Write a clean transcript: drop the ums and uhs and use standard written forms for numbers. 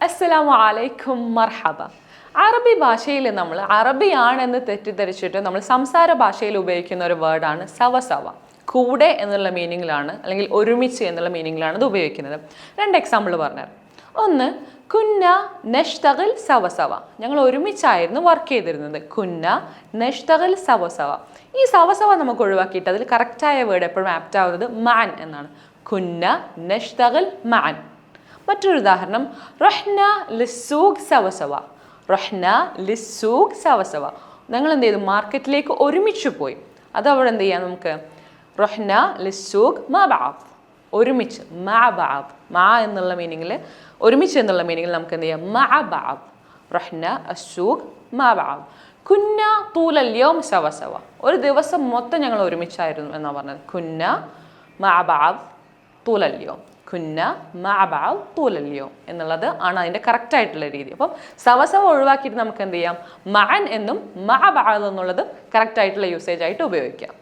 അസ്സലാമു അലൈക്കും മർഹബ. അറബി ഭാഷയിൽ നമ്മൾ അറബിയാണെന്ന് തെറ്റിദ്ധരിച്ചിട്ട് നമ്മൾ സംസാര ഭാഷയിൽ ഉപയോഗിക്കുന്ന ഒരു വേർഡാണ് സവസവ. കൂടെ എന്നുള്ള മീനിങ്ങിലാണ് അല്ലെങ്കിൽ ഒരുമിച്ച് എന്നുള്ള മീനിങ്ങിലാണ് ഇത് ഉപയോഗിക്കുന്നത്. രണ്ട് എക്സാമ്പിൾ പറഞ്ഞുതരാം. ഒന്ന്, കുന്ന നഷ്തഗൽ സവസവ, ഞങ്ങൾ ഒരുമിച്ചായിരുന്നു വർക്ക് ചെയ്തിരുന്നത്. കുന്ന നഷ്തഗൽ സവസവ. ഈ സവസവ നമുക്ക് ഒഴിവാക്കിയിട്ട് അതിൽ കറക്റ്റായ വേർഡ് എപ്പോഴും ആപ്റ്റ് ആവുന്നത് മാൻ എന്നാണ്. കുന്ന നഷ്തഗൽ മാൻ. മറ്റൊരു ഉദാഹരണം, റഹ്ന ലിസ്സൂഖ് സവസവ. റഹ്ന ലിസ്സൂഖ് സവസവ, ഞങ്ങൾ എന്ത് ചെയ്തു, മാർക്കറ്റിലേക്ക് ഒരുമിച്ച് പോയി. അത് അവിടെ എന്ത് ചെയ്യാം നമുക്ക്, റഹ്ന ലിസ്സൂഖ് മാ ബഅദ്, ഒരുമിച്ച് മാ ബഅദ്. മാ എന്നുള്ള മീനിങ്ങിൽ, ഒരുമിച്ച് എന്നുള്ള മീനിങ്ങിൽ നമുക്ക് എന്ത് ചെയ്യാം, മാ ബഅദ്. റഹ്ന അസ്സൂഖ് മാ ബഅദ്. കുന്ന തൂലൽ യൗം സവസവ, ഒരു ദിവസം മൊത്തം ഞങ്ങൾ ഒരുമിച്ചായിരുന്നു എന്നാണ് പറഞ്ഞത്. കുന്ന മാ ബഅദ് തൂലൽ യൗം. കുന്ന മഅ ബഅദ് തൂലൽ യൗം എന്നുള്ളത് ആണ് അതിൻ്റെ കറക്റ്റായിട്ടുള്ള രീതി. അപ്പം സവസവ ഒഴിവാക്കിയിട്ട് നമുക്ക് എന്ത് ചെയ്യാം, മഅൻ എന്നും മഅ ബഅദ് എന്നുള്ളത് കറക്റ്റായിട്ടുള്ള യൂസേജ് ആയിട്ട് ഉപയോഗിക്കാം.